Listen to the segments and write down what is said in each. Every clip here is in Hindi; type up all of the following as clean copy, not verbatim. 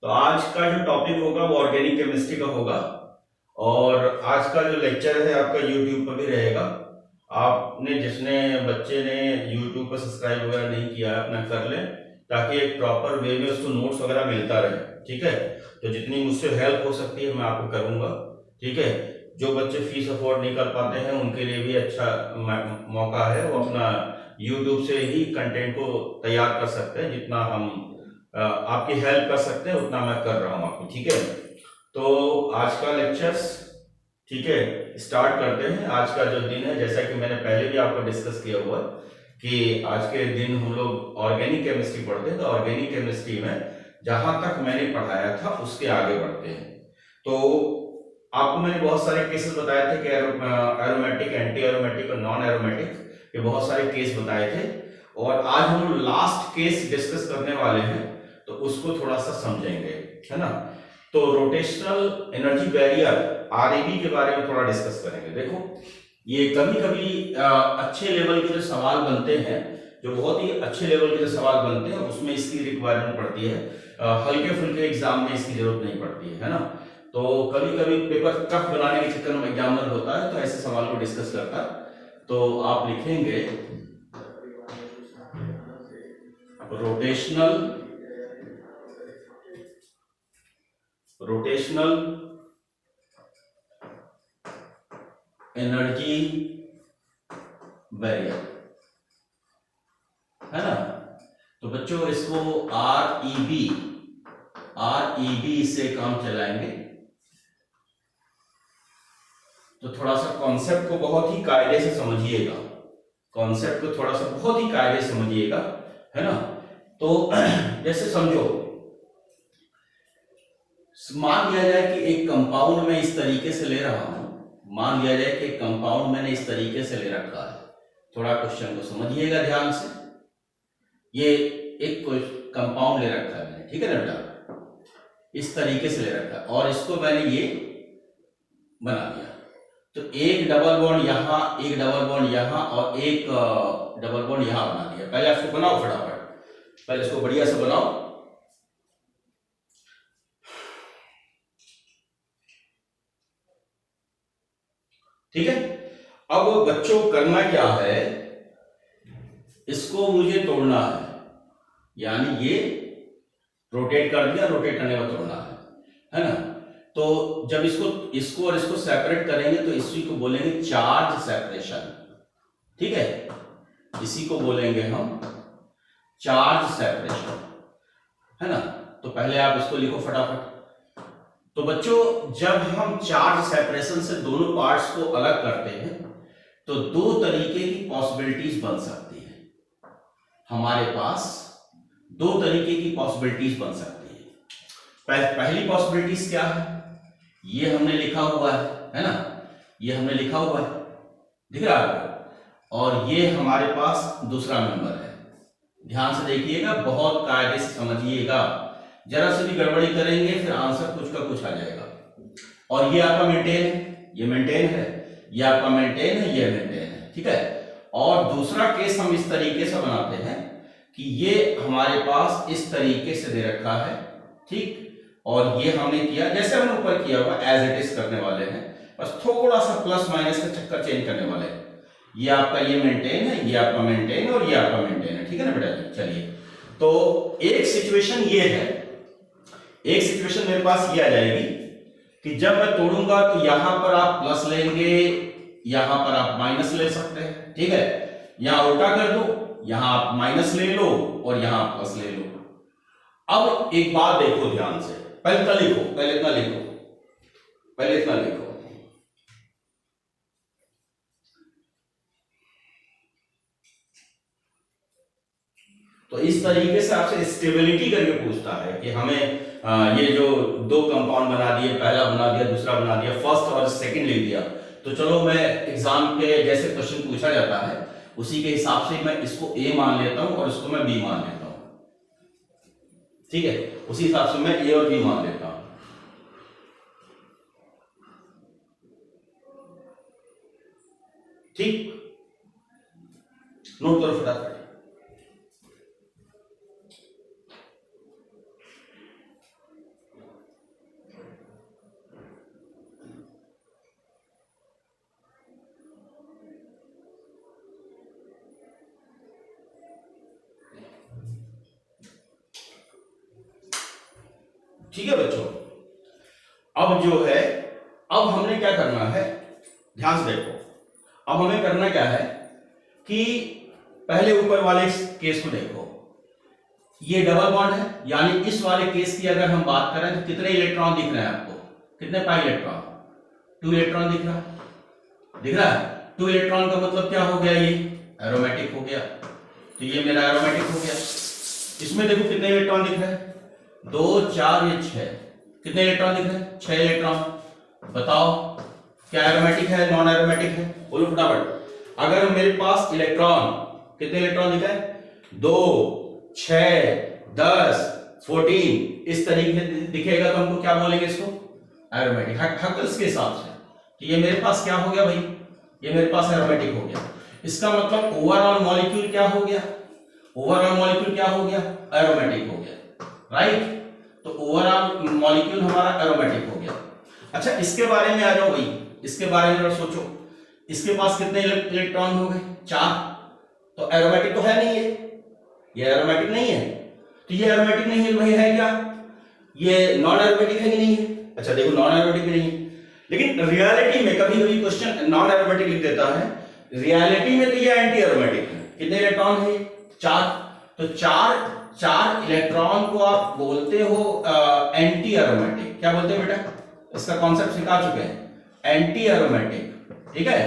तो आज का जो टॉपिक होगा वो ऑर्गेनिक केमिस्ट्री का होगा। और आज का जो लेक्चर है आपका यूट्यूब पर भी रहेगा। आपने जिसने बच्चे ने यूट्यूब पर सब्सक्राइब वगैरह नहीं किया है अपना कर लें, ताकि एक प्रॉपर वे में उसको नोट्स वगैरह मिलता रहे। ठीक है, तो जितनी मुझसे हेल्प हो सकती है मैं आपको करूंगा। ठीक है, जो बच्चे फीस अफोर्ड नहीं कर पाते हैं उनके लिए भी अच्छा मौका है, वो अपना यूट्यूब से ही कंटेंट को तैयार कर सकते हैं। जितना हम आपकी हेल्प कर सकते हैं उतना मैं कर रहा हूं आपकी। ठीक है, तो आज का लेक्चर्स, ठीक है, स्टार्ट करते हैं। आज का जो दिन है, जैसा कि मैंने पहले भी आपको डिस्कस किया हुआ कि आज के दिन हम लोग ऑर्गेनिक केमिस्ट्री पढ़ते हैं। तो ऑर्गेनिक केमिस्ट्री में जहां तक मैंने पढ़ाया था उसके आगे बढ़ते हैं। तो आपको मैंने बहुत सारे केसेस बताए थे कि एरोमेटिक, एंटी एरोमेटिक और नॉन एरोमेटिक, ये बहुत सारे केस बताए थे। और आज हम लास्ट केस डिस्कस करने वाले हैं, तो उसको थोड़ा सा समझेंगे, है ना। तो रोटेशनल एनर्जी बैरियर आरईबी के बारे में थोड़ा डिस्कस करेंगे। देखो, ये कभी कभी अच्छे लेवल के जो सवाल बनते हैं, जो बहुत ही अच्छे लेवल के जो सवाल बनते हैं, उसमें इसकी रिक्वायरमेंट पड़ती है। हल्के फुल्के एग्जाम में इसकी जरूरत नहीं पड़ती है ना। तो कभी कभी पेपर टफ बनाने के चक्कर में एग्जामिनर होता है तो ऐसे सवाल को डिस्कस करता है। तो आप लिखेंगे रोटेशनल एनर्जी बैरियर, है ना। तो बच्चों इसको आरईबी से काम चलाएंगे। तो थोड़ा सा कॉन्सेप्ट को बहुत ही कायदे से समझिएगा, कॉन्सेप्ट को थोड़ा सा बहुत ही कायदे से समझिएगा, है ना। तो जैसे समझो, मान लिया जाए कि एक कंपाउंड में इस तरीके से ले रहा हूं, मान लिया जाए कि एक कंपाउंड मैंने इस तरीके से ले रखा है। थोड़ा क्वेश्चन को समझिएगा ध्यान से। ये एक कंपाउंड ले रखा है मैंने, ठीक है ना बेटा, इस तरीके से ले रखा है और इसको मैंने ये बना दिया। तो एक डबल बॉन्ड यहां, एक डबल बॉन्ड यहां और एक डबल बॉन्ड यहां बना दिया। पहले इसको बनाओ फटाफट, पहले इसको बढ़िया से बनाओ। ठीक है, अब बच्चों करना क्या है, इसको मुझे तोड़ना है। यानी ये रोटेट कर दिया, रोटेट करने का तोड़ना है ना। तो जब इसको और इसको सेपरेट करेंगे तो इसी को बोलेंगे चार्ज सेपरेशन। ठीक है, इसी को बोलेंगे हम चार्ज सेपरेशन, है ना। तो पहले आप इसको लिखो फटाफट। तो बच्चों, जब हम चार्ज सेपरेशन से दोनों पार्ट्स को अलग करते हैं तो दो तरीके की पॉसिबिलिटीज बन सकती है। हमारे पास दो तरीके की पॉसिबिलिटीज बन सकती है। पहली पॉसिबिलिटीज क्या है, ये हमने लिखा हुआ है ना, ये हमने लिखा हुआ है, दिख रहा है। और ये हमारे पास दूसरा नंबर है। ध्यान से देखिएगा, बहुत कायदे से समझिएगा, जरा से भी गड़बड़ी करेंगे फिर आंसर कुछ का कुछ आ जाएगा। और ये आपका मेंटेन है, ये मेंटेन है, ये आपका मेंटेन है, ये मेंटेन है। ठीक है, और दूसरा केस हम इस तरीके से बनाते हैं कि ये हमारे पास इस तरीके से दे रखा है, ठीक, और ये हमने किया जैसे हमने ऊपर किया हुआ, एज इट इज करने वाले हैं, बस थोड़ा सा प्लस माइनस का चक्कर चेंज करने वाले हैं। ये आपका ये मेंटेन है, ये आपका मेंटेन है और ये आपका मेंटेन है। ठीक है ना बेटा जी, चलिए। तो एक सिचुएशन ये है, एक सिचुएशन मेरे पास ये आ जाएगी कि जब मैं तोड़ूंगा तो यहां पर आप प्लस लेंगे, यहां पर आप माइनस ले सकते हैं। ठीक है, यहां उल्टा कर दो, यहां आप माइनस ले लो और यहां आप प्लस ले लो। अब एक बात देखो ध्यान से, पहले इतना लिखो, पहले इतना लिखो, पहले इतना लिखो। तो इस तरीके से आपसे स्टेबिलिटी करके पूछता है कि हमें ये जो दो कंपाउंड बना दिए, पहला बना दिया, दूसरा बना दिया, फर्स्ट और सेकंड लिख दिया, तो चलो मैं एग्जाम के जैसे क्वेश्चन पूछा जाता है उसी के हिसाब से मैं इसको ए मान लेता हूं और इसको मैं बी मान लेता हूं। ठीक है, उसी हिसाब से मैं ए और बी मान लेता हूं। ठीक, नोट करो फटाफट। ठीक है बच्चों। अब जो है, अब हमने क्या करना है, ध्यान से देखो। अब हमें करना क्या है कि पहले ऊपर वाले केस को देखो, ये डबल बॉन्ड है, यानी इस वाले केस की अगर हम बात करें तो कितने इलेक्ट्रॉन दिख रहे हैं आपको, कितने पाई इलेक्ट्रॉन, 2 इलेक्ट्रॉन दिख रहा है, दिख रहा है। 2 इलेक्ट्रॉन का मतलब क्या हो गया, ये एरोमेटिक हो गया, तो ये मेरा एरोमेटिक हो गया। इसमें देखो कितने इलेक्ट्रॉन दिख रहे हैं, 2 4 ये 6, कितने इलेक्ट्रॉन दिख रहे हैं, 6 इलेक्ट्रॉन। बताओ क्या एरोमेटिक है, नॉन एरोमेटिक है, बोलो फटाफट। अगर मेरे पास इलेक्ट्रॉन, कितने इलेक्ट्रॉन दिख रहे हैं, 2 6 10 14 इस तरीके से दिखेगा तो हमको क्या बोलेंगे, इसको एरोमेटिक, हकल्स के हिसाब से। तो ये मेरे पास क्या हो गया भाई, ये मेरे पास एरोमेटिक हो गया। इसका मतलब ओवरऑल मॉलिक्यूल क्या हो गया, ओवरऑल मॉलिक्यूल क्या हो गया, एरोमेटिक हो गया, राइट। तो ओवरऑल मॉलिक्यूल हमारा एरोमेटिक हो गया। अच्छा इसके बारे में आ जाओ भाई, इसके बारे में जरा सोचो, इसके पास कितने इलेक्ट्रॉन हो गए, 4, तो एरोमेटिक तो है नहीं, ये एरोमेटिक नहीं है। तो ये एरोमेटिक नहीं है भाई, है क्या, ये नॉन एरोमेटिक है कि नहीं है। अच्छा देखो नॉन एरोमेटिक भी नहीं है, लेकिन रियलिटी में कभी कभी क्वेश्चन नॉन एरोमेटिक लिख देता है, रियलिटी में तो ये एंटी एरोमेटिक है। कितने इलेक्ट्रॉन है, 4, तो 4 इलेक्ट्रॉन को आप बोलते हो एंटी एरोमेटिक। क्या बोलते हैं बेटा, इसका कॉन्सेप्ट सिखा चुके हैं, एंटी एरोमेटिक, ठीक है,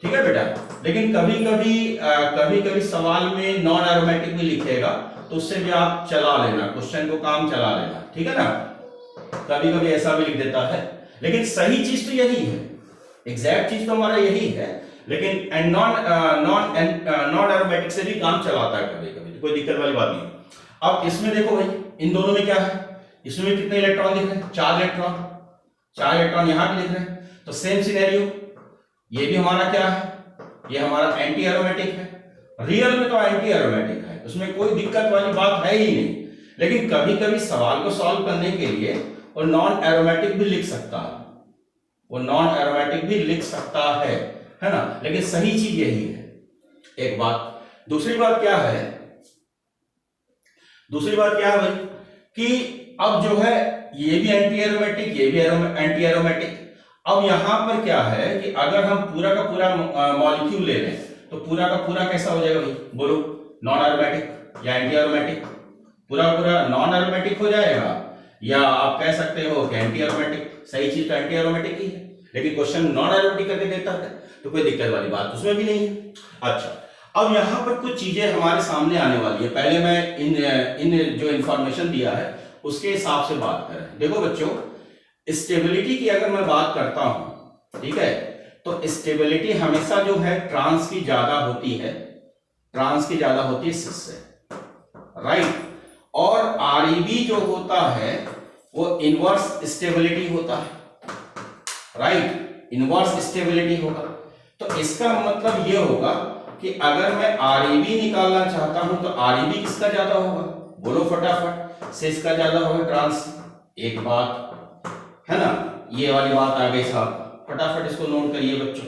ठीक है बेटा। लेकिन कभी कभी सवाल में नॉन एरोमेटिक भी लिखेगा, तो उससे भी आप चला लेना, क्वेश्चन को काम चला लेना, ठीक है ना। कभी कभी ऐसा भी लिख देता है, लेकिन सही चीज तो यही है, एग्जैक्ट चीज तो हमारा यही है, लेकिन नॉन एरोमेटिक से भी काम चलाता है कभी कभी, तो कोई दिक्कत वाली बात नहीं। अब इसमें देखो भाई, इन दोनों में क्या है, इसमें कितने इलेक्ट्रॉन दिख रहे हैं, 4 इलेक्ट्रॉन, 4 इलेक्ट्रॉन यहां भी दिख रहे हैं। तो सेम सिनेरियो, ये भी हमारा क्या है, ये हमारा एंटी एरोमेटिक है। रियल में तो एंटी एरोमेटिक है, उसमें कोई दिक्कत वाली बात है ही नहीं, लेकिन कभी कभी सवाल को सॉल्व करने के लिए वो नॉन एरोमेटिक भी लिख सकता है, वो नॉन एरोमेटिक भी लिख सकता है ना। लेकिन सही चीज यही है, एक बात। दूसरी बात क्या है, दूसरी बात क्या है भाई, कि अब जो है ये भी एंटी एरोमेटिक, ये भी एंटी एरोमेटिक। अब यहां पर क्या है कि अगर हम पूरा का पूरा मॉलिक्यूल ले लें तो पूरा का पूरा कैसा हो जाएगा भाई, बोलो, नॉन एरोमेटिक या एंटी एरोमेटिक। पूरा पूरा नॉन एरोमेटिक हो जाएगा, या आप कह सकते हो कि एंटी एरोमेटिक। सही चीज तो एंटी एरोमेटिक ही है, लेकिन क्वेश्चन नॉन एरोमेटिक करके देता है, तो कोई दिक्कत वाली बात उसमें भी नहीं है। अच्छा अब यहां पर कुछ चीजें हमारे सामने आने वाली है, पहले मैं इन जो इंफॉर्मेशन दिया है उसके हिसाब से बात करें। देखो बच्चों, स्टेबिलिटी की अगर मैं बात करता हूं, ठीक है, तो स्टेबिलिटी हमेशा जो है ट्रांस की ज्यादा होती है, ट्रांस की ज्यादा होती है सिस से, राइट। और आरईबी जो होता है वो इनवर्स स्टेबिलिटी होता है, राइट, इनवर्स स्टेबिलिटी होगा। तो इसका मतलब ये होगा कि अगर मैं आरईबी निकालना चाहता हूं तो आरईबी किसका ज्यादा होगा, बोलो फटाफट, सिस का ज्यादा होगा ट्रांस। एक बात है ना, ये वाली बात आ गई साहब, फटाफट इसको नोट करिए बच्चों।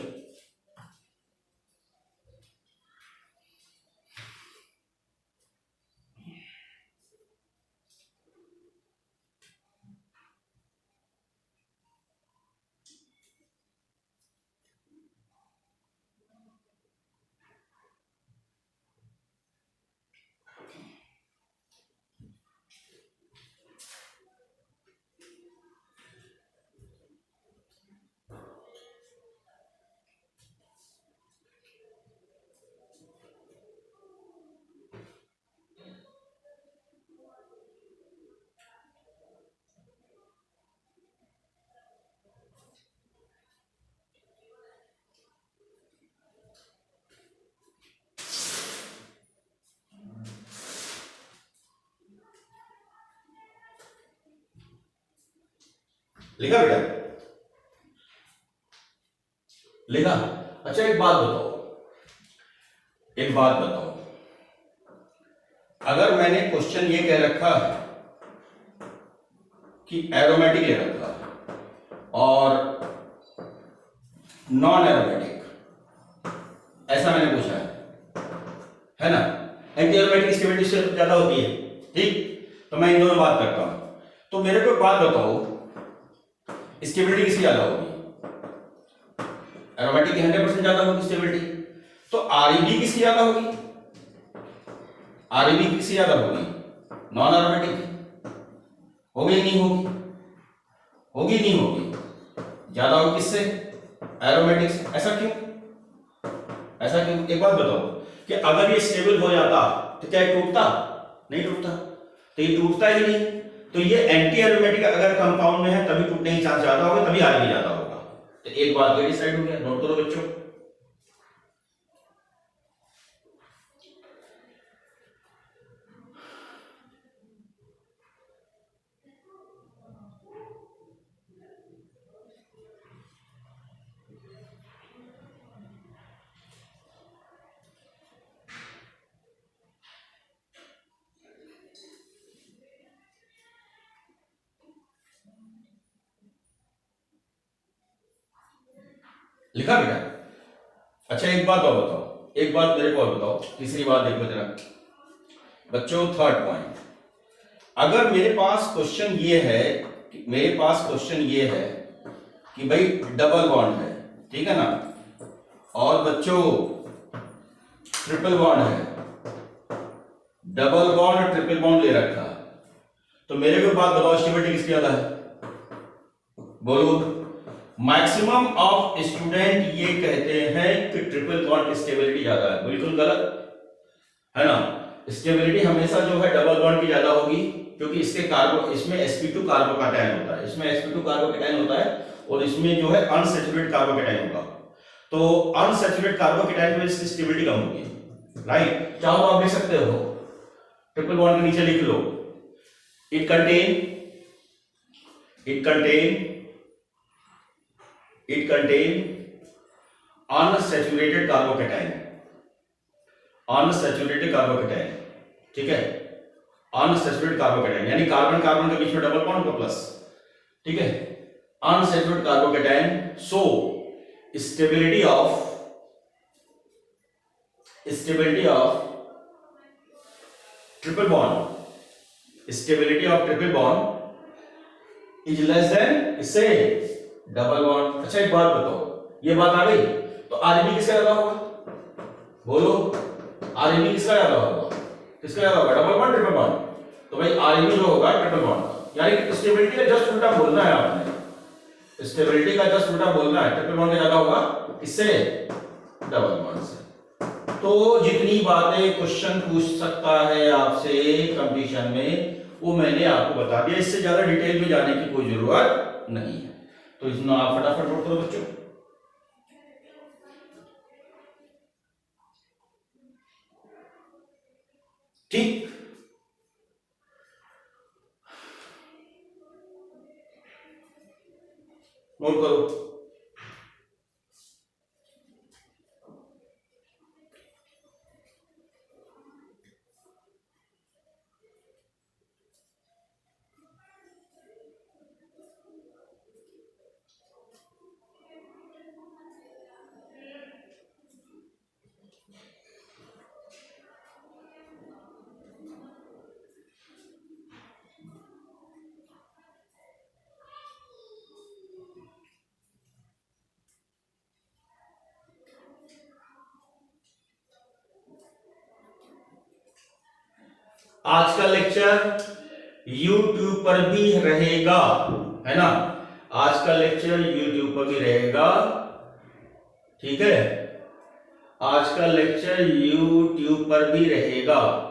लिखा बेटा, लिखा। अच्छा एक बात बताओ, एक बात बताओ, अगर मैंने क्वेश्चन ये कह रखा है कि एरोमेटिक ले रखा है और नॉन एरोमेटिक, ऐसा मैंने पूछा है ना, एंटी एरोमेटिक स्टेबिलिटी से ज्यादा होती है, ठीक। तो मैं इन दोनों बात करता हूं, तो मेरे को एक बात बताओ, स्टेबिलिटी किसकी ज्यादा होगी? एरोमेटिक की 100% ज्यादा होगी स्टेबिलिटी। तो आरईबी किसकी ज्यादा होगी? आरईबी किसकी ज्यादा होगी? नॉन एरोमेटिक की। होगी नहीं होगी? होगी नहीं होगी? ज्यादा होगी किससे? एरोमेटिक से। ऐसा क्यों? ऐसा क्यों? एक बात बताओ कि अगर ये स्टेबल हो जाता तो क्या ये टूटता? नहीं टूटता। तो ये टूटता ही नहीं, तो ये एंटी एरोमेटिक अगर कंपाउंड में है तभी टूटने की चांस ज्यादा होगा, तभी आरईबी ज्यादा होगा। तो एक बात ये डिसाइड हो गया, नोट करो बच्चों। लिखा बेटा? अच्छा एक बात और बताओ, एक बात मेरे को और बताओ, तीसरी बात देखो जरा बच्चों, थर्ड पॉइंट। अगर मेरे पास क्वेश्चन ये है, मेरे पास क्वेश्चन ये है कि भाई डबल बॉन्ड है, ठीक है ना, और बच्चों ट्रिपल बॉन्ड है, डबल बॉन्ड और ट्रिपल बॉन्ड ले रखा, तो मेरे को बात बताओ स्टेबिलिटी किसकी ज्यादा है? बोलो। मैक्सिमम ऑफ स्टूडेंट ये कहते हैं कि ट्रिपल बॉन्ड की स्टेबिलिटी ज्यादा है। बिल्कुल गलत है ना। स्टेबिलिटी हमेशा जो है डबल बॉन्ड की ज्यादा होगी, क्योंकि इसके कार्बो, इसमें sp2 कार्बोकैटायन होता है, इसमें sp2 कार्बोकैटायन होता है, और इसमें जो है अनसैचुरेटेड कार्बोकैटायन होगा। तो अनसैचुरेटेड कार्बोकैटायन की वजह से स्टेबिलिटी कम होगी, राइट। चाहो तो आप लिख सकते हो, ट्रिपल बॉन्ड के नीचे लिख लो, it contain unsaturated carbocation, unsaturated carbocation, ठीक है, अनसैचुरेटेड कार्बोकैटायन यानी कार्बन कार्बन के बीच में डबल बॉन्ड का प्लस, ठीक है, unsaturated carbocation. So stability of triple bond, stability of triple bond is less than इससे डबल बॉन्ड। अच्छा एक बात बताओ, ये बात आ गई, तो आरईबी किसका ज्यादा होगा? बोलो, आरईबी किसका ज्यादा होगा? किसका ज्यादा होगा? Double bond triple bond? तो भाई आरईबी जो होगा ट्रिपल बॉन्ड, यानी स्टेबिलिटी का जस्ट उल्टा बोलना है आपने, स्टेबिलिटी का जस्ट उल्टा बोलना है, ट्रिपल बॉन्ड ज्यादा होगा किससे? डबल बॉन्ड से। तो जितनी बातें क्वेश्चन पूछ सकता है आपसे कंपटीशन में, वो मैंने आपको बता दिया, इससे ज्यादा डिटेल में जाने की कोई जरूरत नहीं है। तो इसमें आप फटाफट नोट करो बच्चों। ठीक, नोट करो। आज का लेक्चर YouTube पर भी रहेगा, है ना, आज का लेक्चर YouTube पर भी रहेगा, ठीक है, आज का लेक्चर YouTube पर भी रहेगा।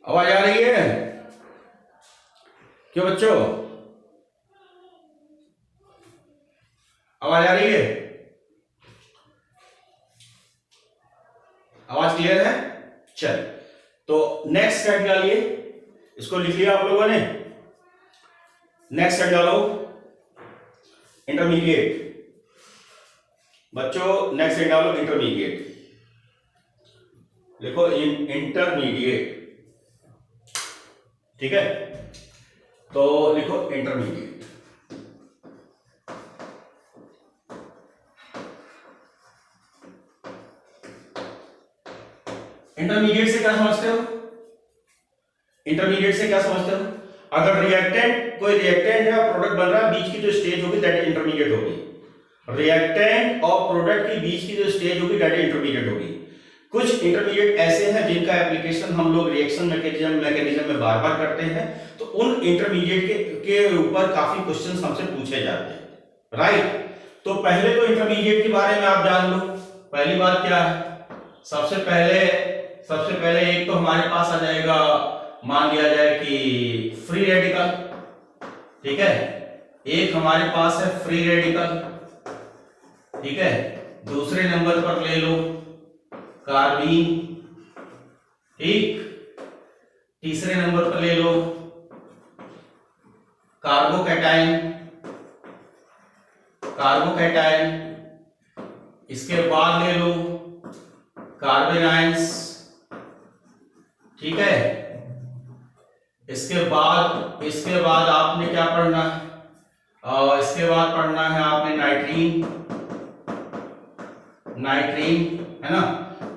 आवाज आ रही है क्यों बच्चों? आवाज आ रही है? आवाज क्लियर है? चल, तो नेक्स्ट स्टेप डालिए, इसको लिख लिया आप लोगों ने। नेक्स्ट स्टेप डालो, इंटरमीडिएट। बच्चों नेक्स्ट स्टेप डालो इंटरमीडिएट, लिखो इंटरमीडिएट, ठीक है? तो लिखो इंटरमीडिएट। इंटरमीडिएट से क्या समझते हो? इंटरमीडिएट से क्या समझते हो? अगर रिएक्टेंट, कोई रिएक्टेंट है और प्रोडक्ट बन रहा है, बीच की जो स्टेज होगी दैट इंटरमीडिएट होगी। रिएक्टेंट और प्रोडक्ट की बीच की जो स्टेज होगी दैट इंटरमीडिएट होगी। कुछ इंटरमीडिएट ऐसे हैं जिनका एप्लीकेशन हम लोग रिएक्शन मैकेनिज्म में बार बार करते हैं, तो उन इंटरमीडिएट के ऊपर काफी क्वेश्चंस हमसे पूछे जाते हैं, राइट? तो पहले तो इंटरमीडिएट के बारे में आप जान लो। पहली बात क्या है? सबसे पहले एक तो हमारे पास आ जाएगा, मान लिया जाए कि फ्री रेडिकल, ठीक है? एक हमारे पास है फ्री रेडिकल, ठीक है? दूसरे नंबर पर ले लो कार्बीन, ठीक? तीसरे नंबर पर ले लो कार्बोकैटायन, इसके बाद ले लो कार्बन आयंस, ठीक है? इसके बाद आपने क्या पढ़ना है? इसके बाद पढ़ना है आपने नाइट्रीन, है ना?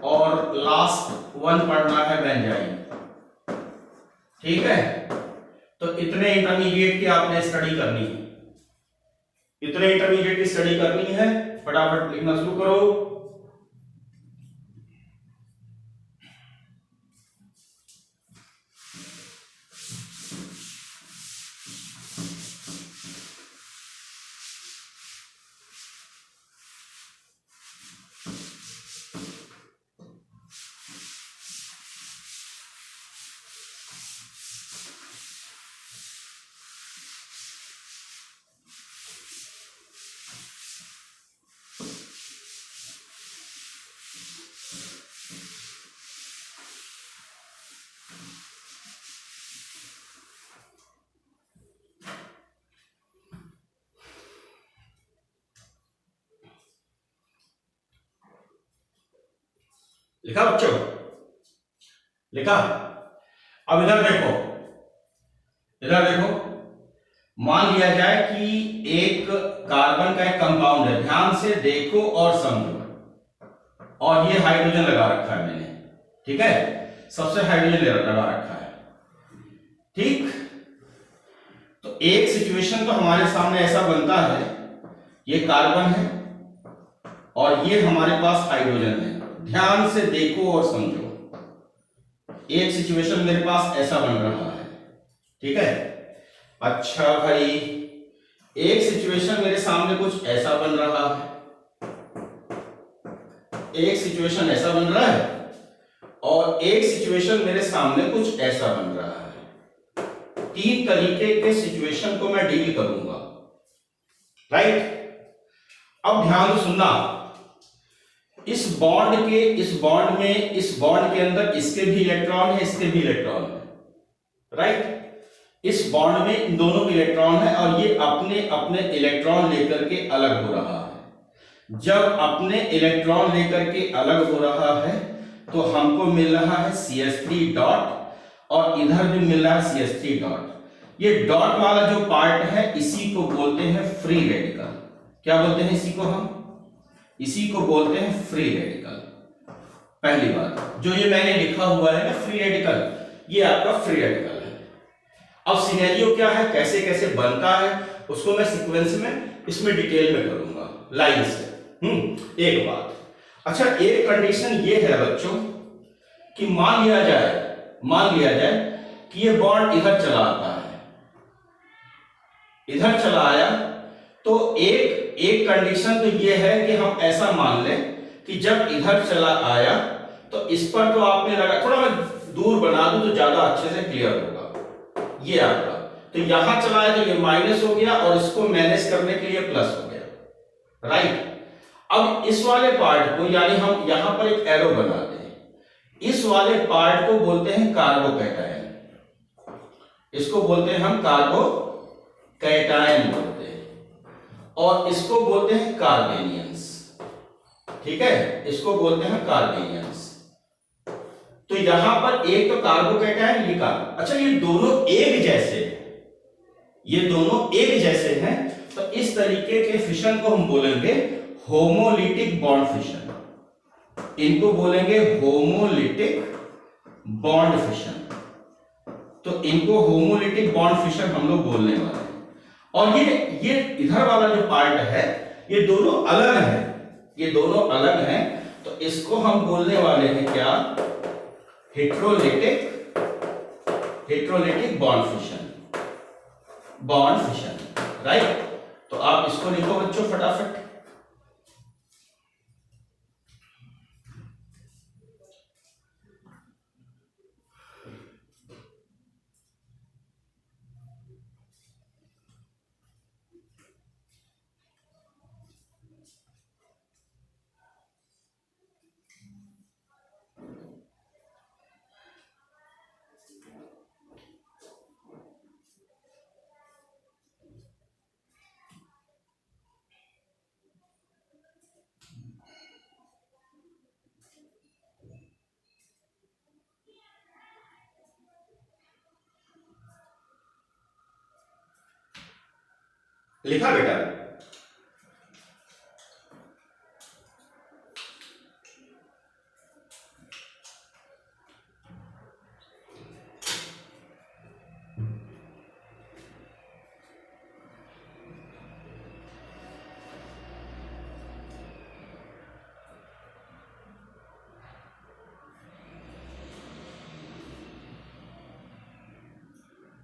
और लास्ट वन पढ़ना है बेंजाइन, ठीक है? तो इतने इंटरमीडिएट की आपने स्टडी करनी है, इतने इंटरमीडिएट की स्टडी करनी है। फटाफट लिखना शुरू करो। लिखा बच्चों? लिखा? अब इधर देखो, मान लिया जाए कि एक कार्बन का एक कंपाउंड है, ध्यान से देखो और समझो, और ये हाइड्रोजन लगा रखा है मैंने, ठीक है? सबसे हाइड्रोजन लगा रखा है, ठीक? तो एक सिचुएशन तो हमारे सामने ऐसा बनता है, ये कार्बन है और ये हमारे पास हाइड्रोजन है। ध्यान से देखो और समझो, एक सिचुएशन मेरे पास ऐसा बन रहा है, ठीक है? अच्छा भाई, एक सिचुएशन मेरे सामने कुछ ऐसा बन रहा है, एक सिचुएशन ऐसा बन रहा है, और एक सिचुएशन मेरे सामने कुछ ऐसा बन रहा है। तीन तरीके के सिचुएशन को मैं डील करूंगा, राइट? अब ध्यान से सुनना, इस बॉन्ड के अंदर इसके भी इलेक्ट्रॉन है, इसके भी इलेक्ट्रॉन है, राइट? इस बॉन्ड में इन दोनों के इलेक्ट्रॉन है और ये अपने अपने इलेक्ट्रॉन लेकर के अलग हो रहा है। जब अपने इलेक्ट्रॉन लेकर के अलग हो रहा है तो हमको मिल रहा है CH3 डॉट और इधर भी मिल रहा है CH3 डॉट। ये डॉट वाला जो पार्ट है इसी को बोलते हैं फ्री रेडिकल। क्या बोलते हैं इसी को? हम इसी को बोलते हैं फ्री रेडिकल। पहली बात, जो ये मैंने लिखा हुआ है ना फ्री रेडिकल, ये आपका फ्री रेडिकल है। अब सिनेरियो क्या है, कैसे कैसे बनता है, उसको मैं सीक्वेंस में इसमें डिटेल में करूंगा लाइन से। एक बात, अच्छा एक कंडीशन ये है बच्चों कि मान लिया जाए कि ये बॉन्ड इधर चला आता है, इधर चला आया, तो एक कंडीशन तो ये है कि हम ऐसा मान लें कि जब इधर चला आया तो इस पर तो आपने लगा, थोड़ा मैं दूर बना दूं दूं तो ज्यादा अच्छे से क्लियर होगा। ये आपका, तो यहां चला है तो ये माइनस हो गया और इसको मैनेज करने के लिए प्लस हो गया, राइट। अब इस वाले पार्ट को, यानी हम यहां पर एक एरो बनाते हैं, इस वाले पार्ट को बोलते हैं कार्बोकैटायन, इसको बोलते हैं हम कार्बोकैटायन बोलते हैं, और इसको बोलते हैं कार्बेनियंस, ठीक है, इसको बोलते हैं कार्बेनियंस। तो यहां पर एक तो कार्बोकैटायन लिखा। अच्छा, ये दोनों एक जैसे हैं, ये दोनों एक जैसे हैं, तो इस तरीके के फिशन को हम बोलेंगे होमोलिटिक बॉन्ड फिशन, इनको बोलेंगे होमोलिटिक बॉन्ड फिशन। तो इनको होमोलिटिक बॉन्ड फिशन हम लोग बोलने वाले हैं। और ये इधर वाला जो पार्ट है, ये दोनों अलग है, ये दोनों अलग हैं, तो इसको हम बोलने वाले हैं क्या, हेट्रोलिटिक बॉन्ड फिशन, राइट। तो आप इसको लिखो बच्चों फटाफट। लिखा बेटा?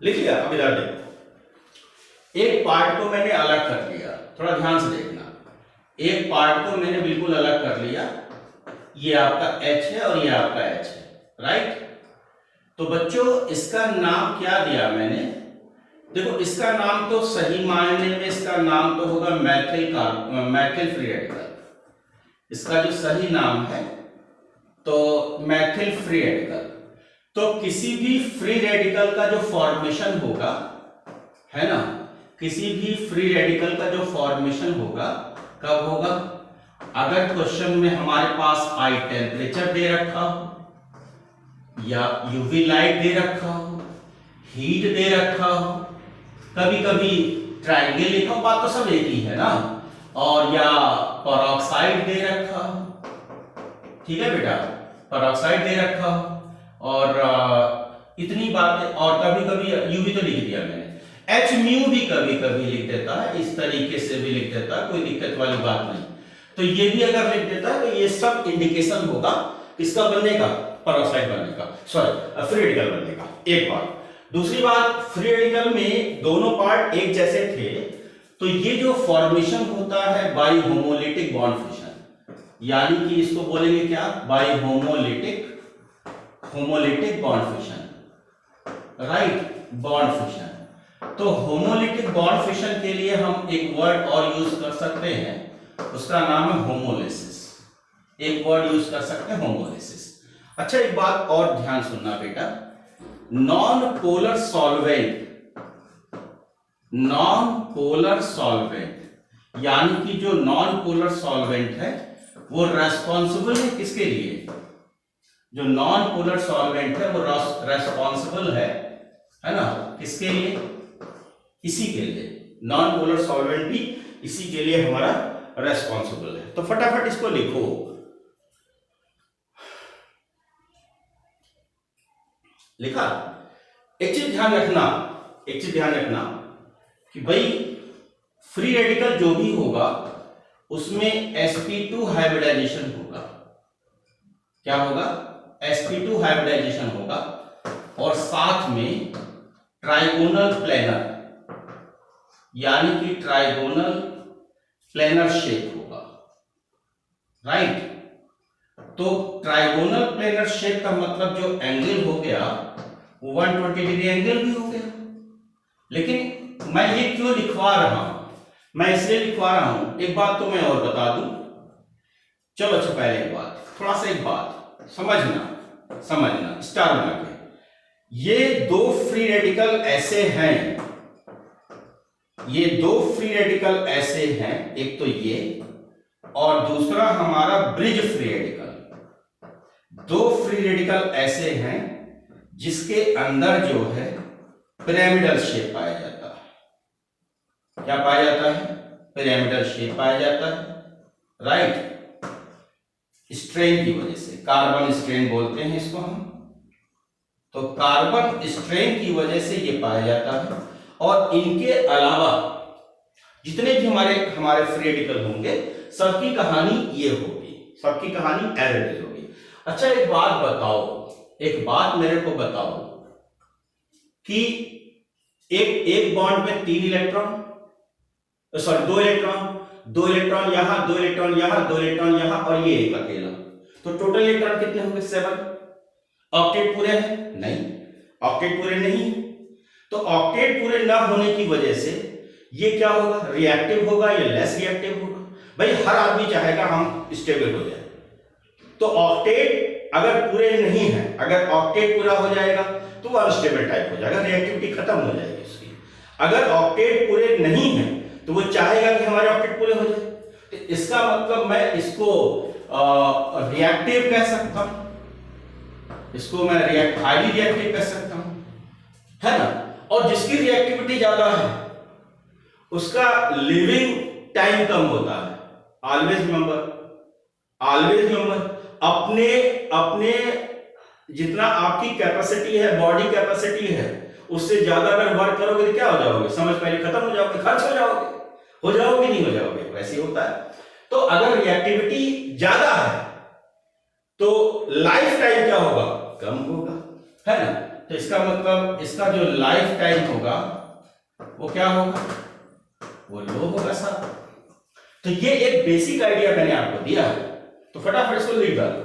लिख लिया? अब इधर देखो, एक पार्ट को मैंने अलग कर लिया, थोड़ा ध्यान से देखना। एक पार्ट को मैंने बिल्कुल अलग कर लिया, ये आपका H है और ये आपका H है, राइट। तो बच्चों इसका नाम क्या दिया मैंने? देखो, इसका नाम तो सही मायने में इसका नाम तो होगा मैथिल फ्री रेडिकल। इसका जो सही नाम है तो मैथिल फ्री रेडिकल। तो किसी भी फ्री रेडिकल का जो फॉर्मेशन होगा, है ना, किसी भी फ्री रेडिकल का जो फॉर्मेशन होगा कब होगा? अगर क्वेश्चन में हमारे पास आई टेम्परेचर दे रखा हो, या यूवी लाइट दे रखा हो, हीट दे रखा हो, कभी कभी ट्रायंगल लिखा हो, बात तो सब एक ही है ना, और या पेरोक्साइड दे रखा हो, ठीक है बेटा, पेरोक्साइड दे रखा हो, और इतनी बातें, और कभी कभी यूवी तो लिख दिया मैंने, एच म्यू भी कभी कभी लिख देता है, इस तरीके से भी लिख देता है, कोई दिक्कत वाली बात नहीं। तो ये भी अगर लिख देता है तो ये सब इंडिकेशन होगा किसका बनने का? पेरोक्साइड बनने का, सॉरी फ्री रेडिकल बनने का। एक बात। दूसरी बात, फ्री रेडिकल में दोनों पार्ट एक जैसे थे, तो ये जो फॉर्मेशन होता है बाई होमोलिटिक बॉन्ड फिशन, यानी कि इसको बोलेंगे क्या? By homolytic bond fission, right, bond fission. तो होमोलिटिक बॉन्ड फिशन के लिए हम एक वर्ड और यूज कर सकते हैं, उसका नाम है होमोलिसिस। एक वर्ड यूज कर सकते हैं, होमोलिसिस। अच्छा, एक बात और ध्यान सुनना बेटा, नॉन पोलर सॉल्वेंट, यानी कि जो नॉन पोलर सॉल्वेंट है वो रेस्पॉन्सिबल है किसके लिए? जो नॉन पोलर सॉल्वेंट है वो रेस्पॉन्सिबल है ना, किसके लिए? इसी के लिए। नॉन पोलर सॉल्वेंट भी इसी के लिए हमारा रेस्पॉन्सिबल है। तो फटाफट इसको लिखो। लिखा? एक चीज ध्यान रखना कि भाई फ्री रेडिकल जो भी होगा उसमें sp2 हाइब्रिडाइजेशन होगा। क्या होगा? sp2 हाइब्रिडाइजेशन होगा, और साथ में ट्राइगोनल प्लेनर, यानी कि ट्राइगोनल प्लेनर शेप होगा, राइट। तो ट्राइगोनल प्लेनर शेप का मतलब जो एंगल हो गया 120 डिग्री एंगल भी हो गया। लेकिन मैं ये क्यों लिखवा रहा हूं? मैं इसलिए लिखवा रहा हूं, एक बात तो मैं और बता दूं। चलो अच्छा, पहले एक बात, थोड़ा सा एक बात समझना स्टार बना के। ये दो फ्री रेडिकल ऐसे हैं, ये दो फ्री रेडिकल ऐसे हैं, एक तो ये और दूसरा हमारा ब्रिज फ्री रेडिकल। दो फ्री रेडिकल ऐसे हैं जिसके अंदर जो है पिरामिडल शेप पाया जाता है। क्या पाया जाता है? पिरामिडल शेप पाया जाता है, राइट। स्ट्रेन की वजह से, कार्बन स्ट्रेन बोलते हैं इसको हम। तो कार्बन स्ट्रेन की वजह से ये पाया जाता है। और इनके अलावा जितने भी हमारे फ्री रेडिकल होंगे, सबकी कहानी ये होगी, सबकी कहानी एज इट इज होगी। अच्छा एक बात बताओ, एक बात मेरे को बताओ कि एक बॉन्ड में 3 इलेक्ट्रॉन, सॉरी 2 इलेक्ट्रॉन, 2 इलेक्ट्रॉन यहां, 2 इलेक्ट्रॉन यहां, 2 इलेक्ट्रॉन यहां और ये एक अकेला, तो टोटल इलेक्ट्रॉन कितने होंगे? 7। ऑक्टेट पूरे हैं? नहीं, ऑक्टेट पूरे नहीं। तो ऑक्टेट पूरे ना होने की वजह से ये क्या होगा? रिएक्टिव होगा या लेस रिएक्टिव होगा? भाई हर आदमी चाहेगा हम स्टेबल हो जाए। तो ऑक्टेट अगर पूरे नहीं है, अगर ऑक्टेट पूरा हो जाएगा तो वो अनस्टेबल टाइप हो जाएगा, रिएक्टिविटी खत्म हो जाएगी उसकी। अगर ऑक्टेट पूरे नहीं है तो वो चाहेगा कि हमारे ऑक्टेट पूरे हो जाए। तो इसका मतलब मैं इसको रिएक्टिव कह सकता हूं, इसको मैं हाईली रिएक्टिव कह सकता हूं, है ना। और जिसकी रिएक्टिविटी ज्यादा है उसका लिविंग टाइम कम होता है। ऑलवेज रिमेंबर, अपने जितना आपकी कैपेसिटी है, बॉडी कैपेसिटी है, उससे ज्यादा अगर वर्क करोगे तो क्या हो जाओगे? समझ पहले खत्म हो जाओगे, खर्च हो जाओगे नहीं हो जाओगे, वैसे होता है। तो अगर रिएक्टिविटी ज्यादा है तो लाइफ टाइम क्या होगा? कम होगा, है ना। तो इसका मतलब इसका जो लाइफ टाइम होगा वो क्या होगा? वो लो होगा साहब। तो ये एक बेसिक आइडिया मैंने आपको दिया है, तो फटाफट इसको लिख डालो।